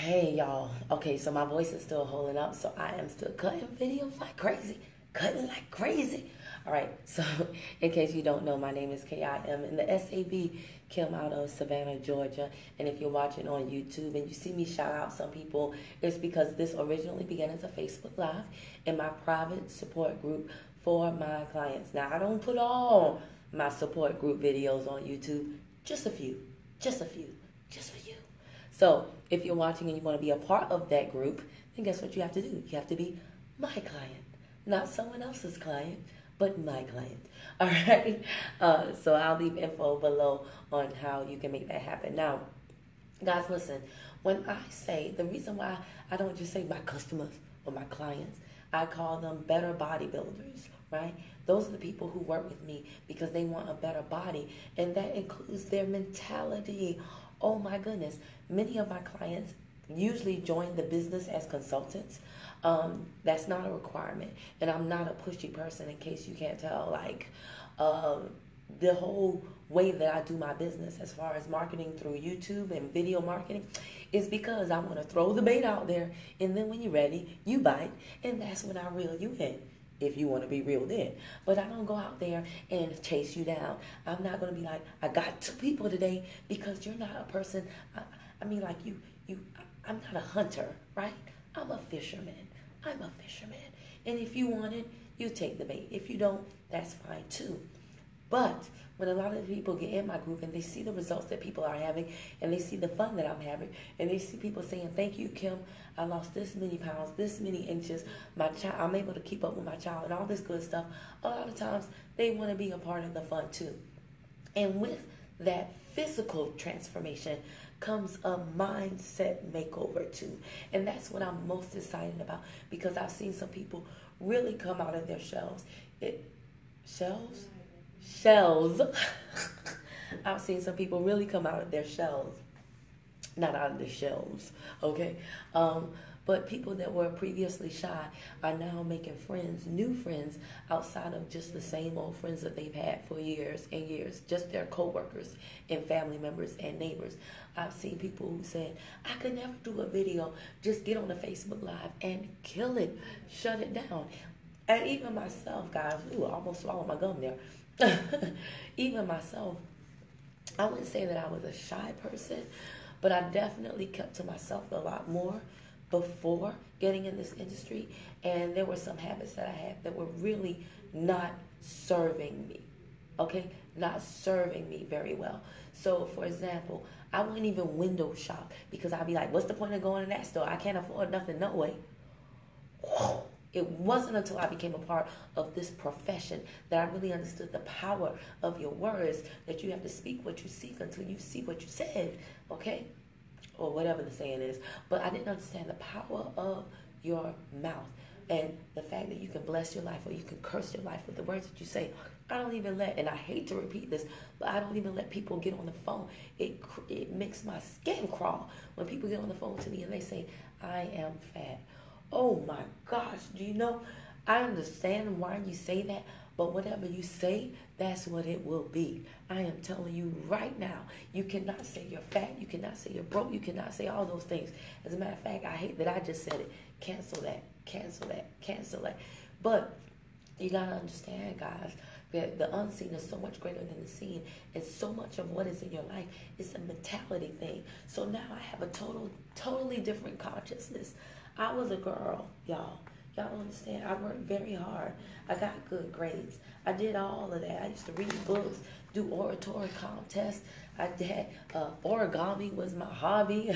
Hey y'all. Okay, so my voice is still holding up, so I am still cutting videos like crazy. Cutting like crazy. Alright, so in case you don't know, my name is KIM in the SAB, Kim out of Savannah, Georgia. And if you're watching on YouTube and you see me shout out some people, it's because this originally began as a Facebook Live in my private support group for my clients. Now, I don't put all my support group videos on YouTube, just a few, just a few, just for you. So if you're watching and you want to be a part of that group, then guess what you have to do? You have to be my client, not someone else's client, but my client. All right. So I'll leave info below on how you can make that happen. Now, guys, listen. When I say the reason why I don't just say my customers or my clients, I call them better bodybuilders. Right? Those are the people who work with me because they want a better body, and that includes their mentality. Oh my goodness. Many of my clients usually join the business as consultants. That's not a requirement. And I'm not a pushy person, in case you can't tell. Like, the whole way that I do my business as far as marketing through YouTube and video marketing is because I want to throw the bait out there, and then when you're ready, you bite, and that's when I reel you in. If you want to be reeled in. But I don't go out there and chase you down. I'm not going to be like, I got 2 people today, because you're not a person. I mean, like I'm not a hunter, right? I'm a fisherman. I'm a fisherman. And if you want it, you take the bait. If you don't, that's fine too. But when a lot of people get in my group and they see the results that people are having, and they see the fun that I'm having, and they see people saying, thank you, Kim, I lost this many pounds, this many inches, my child, I'm able to keep up with my child, and all this good stuff, a lot of times they want to be a part of the fun too. And with that physical transformation comes a mindset makeover too. And that's what I'm most excited about, because I've seen some people really come out of their shells. Shells. I've seen some people really come out of their shells. Not out of their shells, okay? But people that were previously shy are now making friends, new friends, outside of just the same old friends that they've had for years and years, just their co-workers and family members and neighbors. I've seen people who said, I could never do a video, just get on a Facebook Live and kill it, shut it down. And even myself, guys, I almost swallowed my gum there. Even myself, I wouldn't say that I was a shy person, but I definitely kept to myself a lot more before getting in this industry. And there were some habits that I had that were really not serving me. Okay? Not serving me very well. So, for example, I wouldn't even window shop, because I'd be like, what's the point of going to that store? I can't afford nothing, no way. It wasn't until I became a part of this profession that I really understood the power of your words, that you have to speak what you seek until you see what you said, okay? Or whatever the saying is. But I didn't understand the power of your mouth and the fact that you can bless your life or you can curse your life with the words that you say. I don't even let, and I hate to repeat this, but I don't even let people get on the phone. It makes my skin crawl when people get on the phone to me and they say, I am fat. Oh my gosh, do you know, I understand why you say that, but whatever you say, that's what it will be. I am telling you right now, you cannot say you're fat, you cannot say you're broke, you cannot say all those things. As a matter of fact, I hate that I just said it. Cancel that, cancel that, cancel that. But you gotta understand, guys, that the unseen is so much greater than the seen, and so much of what is in your life is a mentality thing. So now I have a totally different consciousness. I was a girl, y'all. Y'all don't understand. I worked very hard. I got good grades. I did all of that. I used to read books, do oratory contests. I did origami was my hobby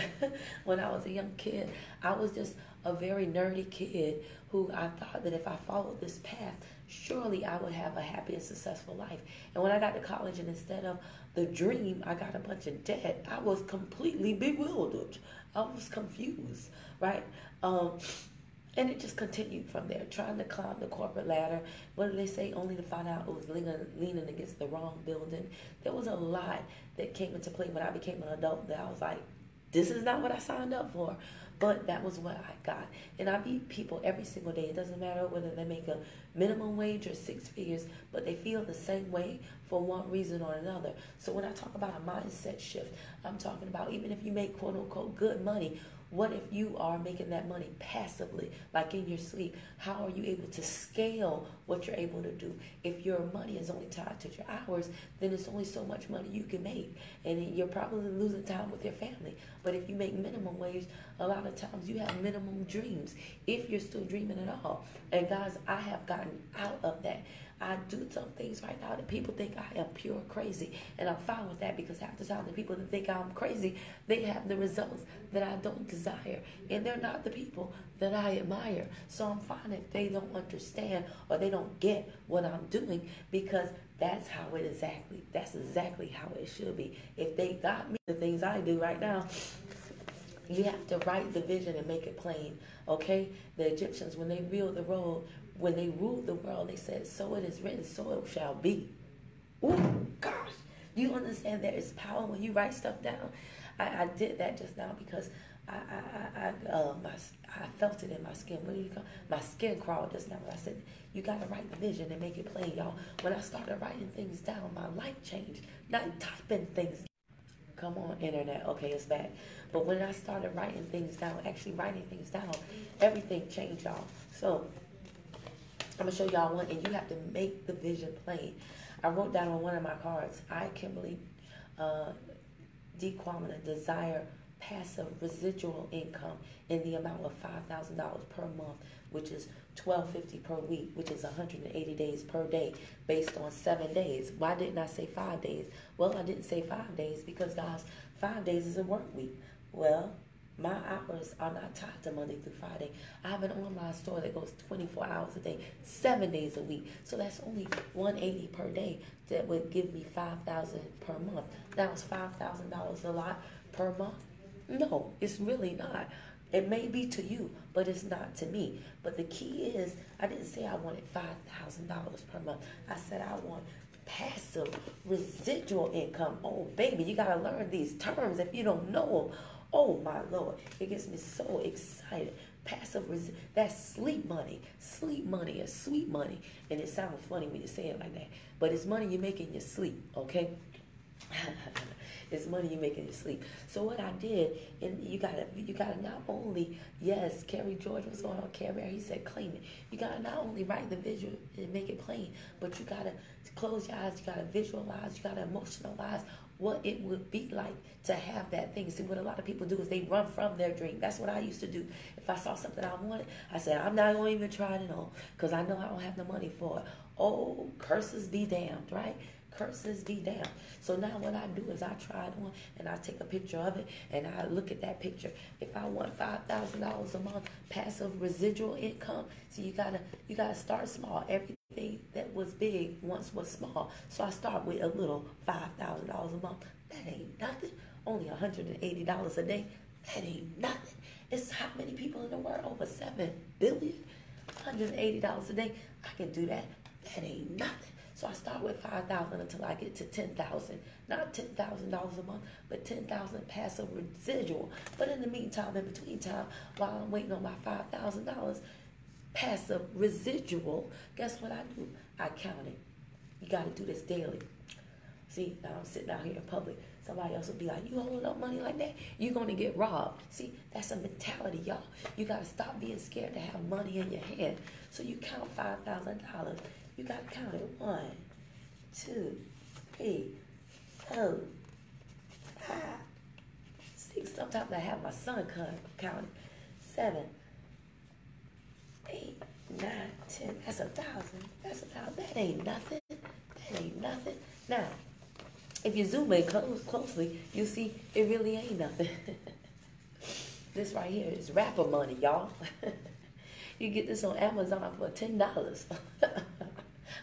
when I was a young kid. I was just a very nerdy kid who I thought that if I followed this path, surely I would have a happy and successful life. And when I got to college, and instead of the dream, I got a bunch of debt, I was completely bewildered. I was confused, right? And it just continued from there, trying to climb the corporate ladder. What do they say? Only to find out it was leaning against the wrong building. There was a lot that came into play when I became an adult that I was like, this is not what I signed up for. But that was what I got. And I meet people every single day. It doesn't matter whether they make a minimum wage or six figures, but they feel the same way for one reason or another. So when I talk about a mindset shift, I'm talking about even if you make quote unquote good money, what if you are making that money passively, like in your sleep? How are you able to scale what you're able to do? If your money is only tied to your hours, then it's only so much money you can make. And you're probably losing time with your family. But if you make minimum wage, a lot of times you have minimum dreams, if you're still dreaming at all. And guys, I have gotten out of that. I do some things right now that people think I am pure crazy. And I'm fine with that, because half the time the people that think I'm crazy, they have the results that I don't desire. And they're not the people that I admire. So I'm fine if they don't understand or they don't get what I'm doing, because that's exactly how it should be. If they got me, the things I do right now, you have to write the vision and make it plain, okay? The Egyptians, when they ruled the world, they said, so it is written, so it shall be. Ooh, gosh. You understand there is power when you write stuff down? I did that just now because I felt it in my skin. What do you call it? My skin crawled just now when I said, you got to write the vision and make it plain, y'all. When I started writing things down, my life changed. Not typing things. Come on, internet. Okay, it's back. But when I started writing things down, actually writing things down, everything changed, y'all. So I'm going to show y'all one, and you have to make the vision plain. I wrote down on one of my cards, I, Kimberly, DeQuamina, desire passive residual income in the amount of $5,000 per month, which is $12.50 per week, which is 180 days per day, based on 7 days. Why didn't I say 5 days? Well, I didn't say 5 days because, guys, 5 days is a work week. Well, my hours are not tied to Monday through Friday. I have an online store that goes 24 hours a day, 7 days a week. So that's only 180 per day. That would give me $5,000 per month. Now, is $5,000 a lot per month? No, it's really not. It may be to you, but it's not to me. But the key is, I didn't say I wanted $5,000 per month. I said I want passive residual income. Oh, baby, you got to learn these terms if you don't know them. Oh, my Lord. It gets me so excited. Passive that's sleep money. Sleep money is sweet money. And it sounds funny when you say it like that. But it's money you make in your sleep, okay? It's money you make in your sleep. So what I did, and you gotta not only, yes, Kerry George was going on Care Bear, he said claim it. You gotta not only write the visual and make it plain, but you gotta close your eyes, you gotta visualize, you gotta emotionalize what it would be like to have that thing. See, what a lot of people do is they run from their dream. That's what I used to do. If I saw something I wanted, I said, I'm not going to even try it on because I know I don't have the money for it. Oh, curses be damned, right? Curses be damned. So now what I do is I try it on and I take a picture of it and I look at that picture. If I want $5,000 a month passive residual income, so you gotta start small. Everything that was big once was small. So I start with a little $5,000 a month. That ain't nothing. Only $180 a day. That ain't nothing. It's how many people in the world? Over 7 billion. $180 a day. I can do that. That ain't nothing. So I start with $5,000 until I get to $10,000. Not $10,000 a month, but $10,000 passive residual. But in the meantime, in between time, while I'm waiting on my $5,000 passive residual, guess what I do? I count it. You got to do this daily. See, now I'm sitting out here in public. Somebody else will be like, you holding up money like that? You're going to get robbed. See, that's a mentality, y'all. You got to stop being scared to have money in your hand. So you count $5,000. You got to count it. 1, 2, 3, 4, 5, 6. Sometimes I have my son count it. 7, 8, 9, 10. That's 1,000. That's 1,000. That ain't nothing. That ain't nothing. Now, if you zoom in closely, you see it really ain't nothing. This right here is rapper money, y'all. You get this on Amazon for $10.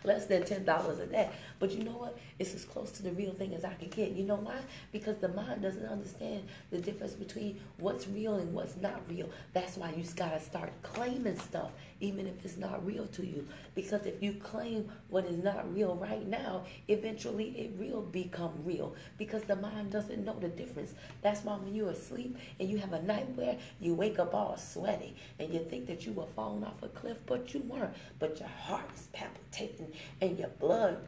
less than $10 of that. But you know what? It's as close to the real thing as I can get. You know why? Because the mind doesn't understand the difference between what's real and what's not real. That's why you just gotta start claiming stuff, even if it's not real to you. Because if you claim what is not real right now, eventually it will become real. Because the mind doesn't know the difference. That's why when you're asleep and you have a nightmare, you wake up all sweaty and you think that you were falling off a cliff, but you weren't. But your heart is palpitating and your blood,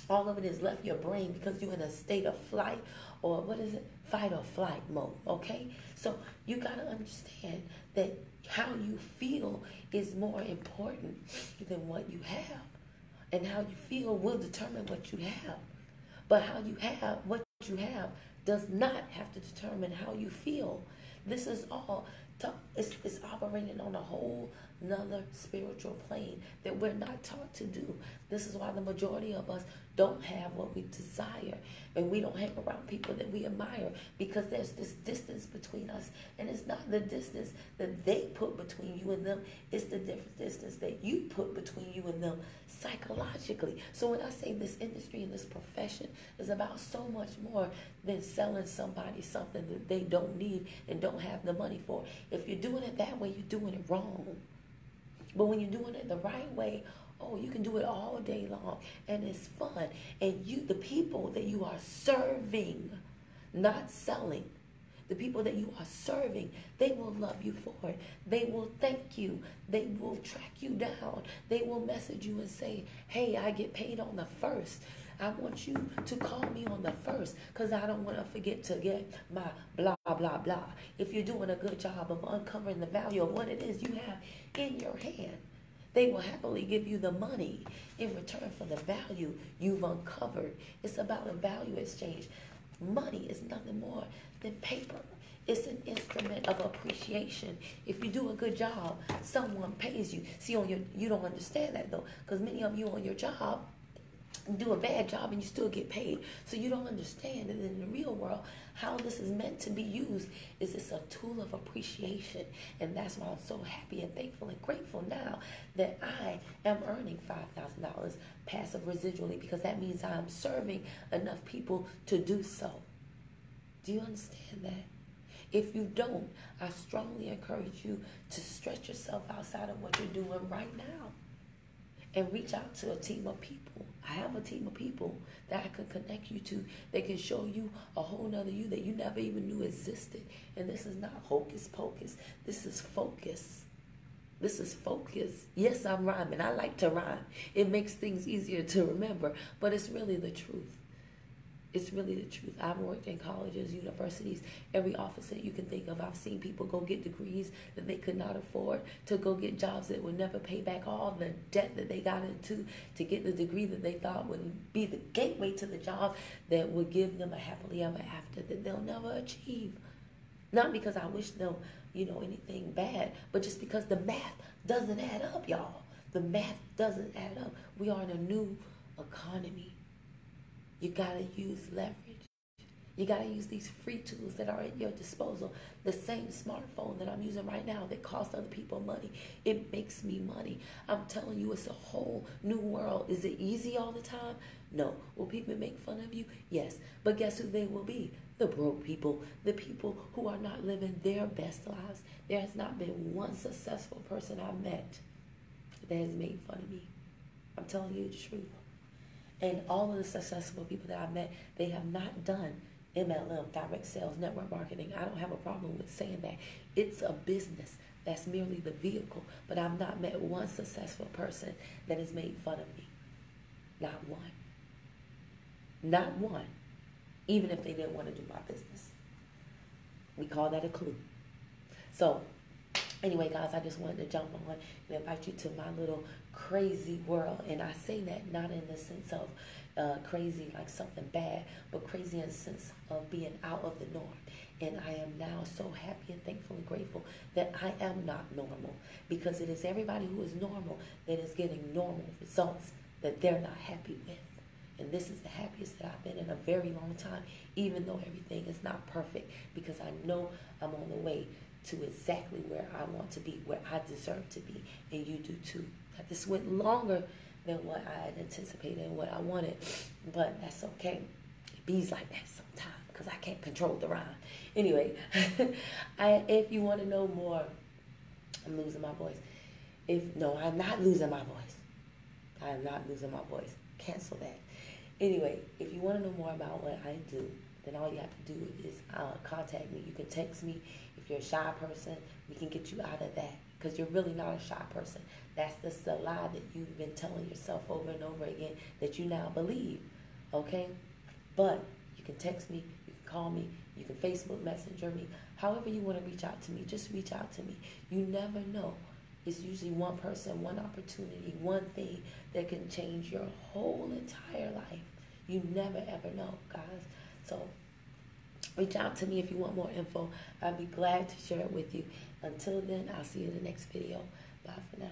all of it has left your brain because you're in a state of flight, or what is it? Fight or flight mode, okay? So you got to understand that how you feel is more important than what you have. And how you feel will determine what you have. But how you have what you have does not have to determine how you feel. This is all, it's operating on a whole another spiritual plane that we're not taught to do. This is why the majority of us don't have what we desire, and we don't hang around people that we admire, because there's this distance between us, and it's not the distance that they put between you and them, it's the different distance that you put between you and them psychologically. So when I say this industry and this profession is about so much more than selling somebody something that they don't need and don't have the money for. If you're doing it that way, you're doing it wrong. But when you're doing it the right way, oh, you can do it all day long, and it's fun. And you, the people that you are serving, not selling, the people that you are serving, they will love you for it. They will thank you. They will track you down. They will message you and say, hey, I get paid on the 1st. I want you to call me on the 1st, because I don't want to forget to get my blah, blah, blah. If you're doing a good job of uncovering the value of what it is you have in your hand, they will happily give you the money in return for the value you've uncovered. It's about a value exchange. Money is nothing more than paper. It's an instrument of appreciation. If you do a good job, someone pays you. See, you don't understand that though, because many of you on your job do a bad job and you still get paid. So you don't understand that in the real world, how this is meant to be used is it's a tool of appreciation. And that's why I'm so happy and thankful and grateful now that I am earning $5,000 passive residually, because that means I'm serving enough people to do so. Do you understand that? If you don't, I strongly encourage you to stretch yourself outside of what you're doing right now and reach out to a team of people. I have a team of people that I can connect you to. They can show you a whole nother you that you never even knew existed. And this is not hocus pocus. This is focus. This is focus. Yes, I'm rhyming. I like to rhyme. It makes things easier to remember, but it's really the truth. It's really the truth. I've worked in colleges, universities, every office that you can think of. I've seen people go get degrees that they could not afford, to go get jobs that would never pay back all the debt that they got into, to get the degree that they thought would be the gateway to the job that would give them a happily ever after that they'll never achieve. Not because I wish them, anything bad, but just because the math doesn't add up, y'all. The math doesn't add up. We are in a new economy. You got to use leverage. You got to use these free tools that are at your disposal. The same smartphone that I'm using right now that costs other people money, it makes me money. I'm telling you, it's a whole new world. Is it easy all the time? No. Will people make fun of you? Yes. But guess who they will be? The broke people. The people who are not living their best lives. There has not been one successful person I've met that has made fun of me. I'm telling you the truth. And all of the successful people that I've met, they have not done MLM, direct sales, network marketing. I don't have a problem with saying that. It's a business. That's merely the vehicle. But I've not met one successful person that has made fun of me. Not one. Not one. Even if they didn't want to do my business. We call that a clue. So, anyway, guys, I just wanted to jump on and invite you to my little crazy world. And I say that not in the sense of crazy like something bad, but crazy in the sense of being out of the norm. And I am now so happy and thankful and grateful that I am not normal, because it is everybody who is normal that is getting normal results that they're not happy with. And this is the happiest that I've been in a very long time, even though everything is not perfect, because I know I'm on the way to exactly where I want to be, where I deserve to be, and you do too. This went longer than what I had anticipated and what I wanted. But that's okay. It bees like that sometimes because I can't control the rhyme. Anyway, if you want to know more, I'm losing my voice. I'm not losing my voice. I am not losing my voice. Cancel that. Anyway, if you want to know more about what I do, then all you have to do is contact me. You can text me. If you're a shy person, we can get you out of that because you're really not a shy person. That's just the lie that you've been telling yourself over and over again that you now believe, okay? But you can text me, you can call me, you can Facebook Messenger me. However you want to reach out to me, just reach out to me. You never know. It's usually one person, one opportunity, one thing that can change your whole entire life. You never ever know, guys. So reach out to me if you want more info. I'll be glad to share it with you. Until then, I'll see you in the next video. Bye for now.